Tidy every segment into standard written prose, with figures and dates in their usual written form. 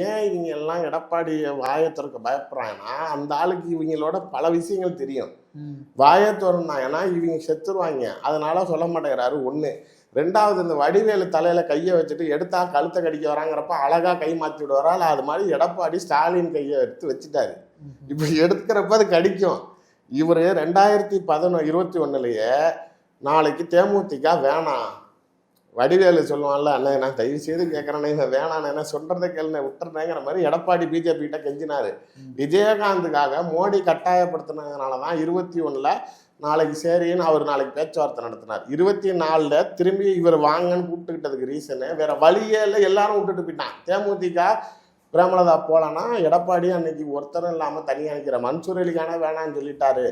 ஏன் இவங்க எல்லாம் எடப்பாடியை வாயை திறக்க பயப்படுறாங்கன்னா அந்த ஆளுக்கு இவங்களோட பல விஷயங்கள் தெரியும். வாயை திறந்தாங்கன்னா இவங்க செத்துருவாங்க, அதனால சொல்ல மாட்டேங்கிறாரு. ஒண்ணு. ரெண்டாவது, இந்த வடிவேலு தலையில கையை வச்சுட்டு எடுத்தா கழுத்தை கடிக்க வராங்கிறப்ப அழகா கை மாத்தி விடுவாரா, அது மாதிரி எடப்பாடி ஸ்டாலின் கையை எடுத்து வச்சுட்டாரு. இப்ப எடுக்கிறப்ப அது கடிக்கும். இவரு 2021 நாளைக்கு தேமுதிக வேணாம், வடிவேலு சொல்லுவான்ல, அண்ணன் நான் தயவு செய்து கேட்கறேன்னு வேணான்னு என்ன சொல்றதை கேள்வி விட்டுறேங்கிற மாதிரி எடப்பாடி பிஜேபி கிட்ட கெஞ்சினாரு. விஜயகாந்துக்காக மோடி கட்டாயப்படுத்தினதுனாலதான் 21 நாளைக்கு சரின்னு அவர் நாளைக்கு பேச்சுவார்த்தை நடத்தினார். 24 திரும்பி இவர் வாங்கன்னு கூப்பிட்டுக்கிட்டதுக்கு ரீசனு வேற வழியே இல்லை, எல்லாரும் விட்டுட்டு போயிட்டான். தேமுதிக பிரேமலதா போலன்னா எடப்பாடி அன்னைக்கு ஒருத்தரும் இல்லாம தனியா நிற்கிற மன்சூர் அலிகான வேணான்னு சொல்லிட்டாரு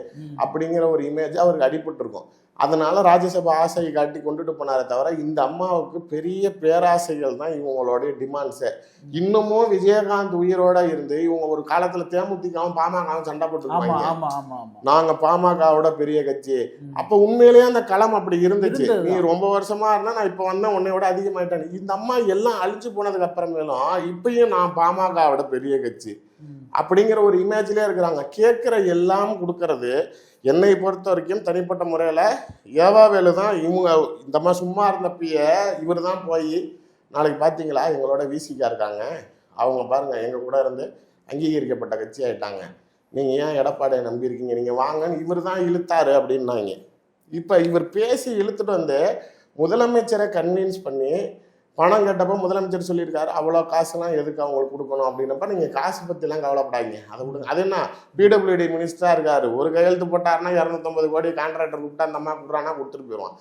அப்படிங்கிற ஒரு இமேஜ் அவருக்கு அடிபட்டு இருக்கும். அதனால ராஜ்யசபா ஆசையை காட்டி கொண்டுட்டு போனாரே தவிர இந்த அம்மாவுக்கு பெரிய பேராசைகள் தான் இவங்களுடைய டிமாண்ட்ஸு. இன்னமும் விஜயகாந்த் உயிரோட இருந்து இவங்க ஒரு காலத்துல தேமுதிகவும் பாமகவும் சண்டை போட்டுருப்பாங்க, நாங்க பாமகவோட பெரிய கட்சி. அப்ப உண்மையிலேயே அந்த களம் அப்படி இருந்துச்சு. நீ ரொம்ப வருஷமா இருந்தா நான் இப்ப வந்தேன் உன்னையோட அதிகமாயிட்டேன். இந்த அம்மா எல்லாம் அழிச்சு போனதுக்கு அப்புறமேலும் இப்பயும் நான் பாமகவோட பெரிய கட்சி அப்படிங்கிற ஒரு இமேஜ்லயே இருக்கிறாங்க. கேட்கிற எல்லாம் கொடுக்கறது. என்னை பொறுத்த வரைக்கும் தனிப்பட்ட முறையில் ஏவாவேலு தான் இவங்க இந்த மாதிரி சும்மா இருந்தப்பய இவர் தான் போய் நாளைக்கு பார்த்தீங்களா எங்களோட விசிகா இருக்காங்க, அவங்க பாருங்க எங்கள் கூட இருந்து அங்கீகரிக்கப்பட்ட கட்சி ஆகிட்டாங்க, நீங்கள் ஏன் எடப்பாடியை நம்பியிருக்கீங்க, நீங்கள் வாங்கன்னு இவர் தான் இழுத்தாரு அப்படின்னாங்க. இப்போ இவர் பேசி இழுத்துட்டு வந்து முதலமைச்சரை கன்வின்ஸ் பண்ணி பணம் கேட்டப்போ முதலமைச்சர் சொல்லியிருக்காரு அவ்வளோ காசுலாம் எதுக்கு அவங்களுக்கு கொடுக்கணும் அப்படின்னப்ப நீங்கள் காசு பற்றிலாம் கவலைப்படாதீங்க, அதை கொடுங்க. அது என்ன பிடபிள்யூடி மினிஸ்டராக இருக்காரு, ஒரு கையெழுத்து போட்டாருன்னா 250 கோடி கான்ட்ராக்டர் கூப்பிட்டா அந்த அம்மா கொடுக்குறான்னா கொடுத்துட்டு போயிடுவான்.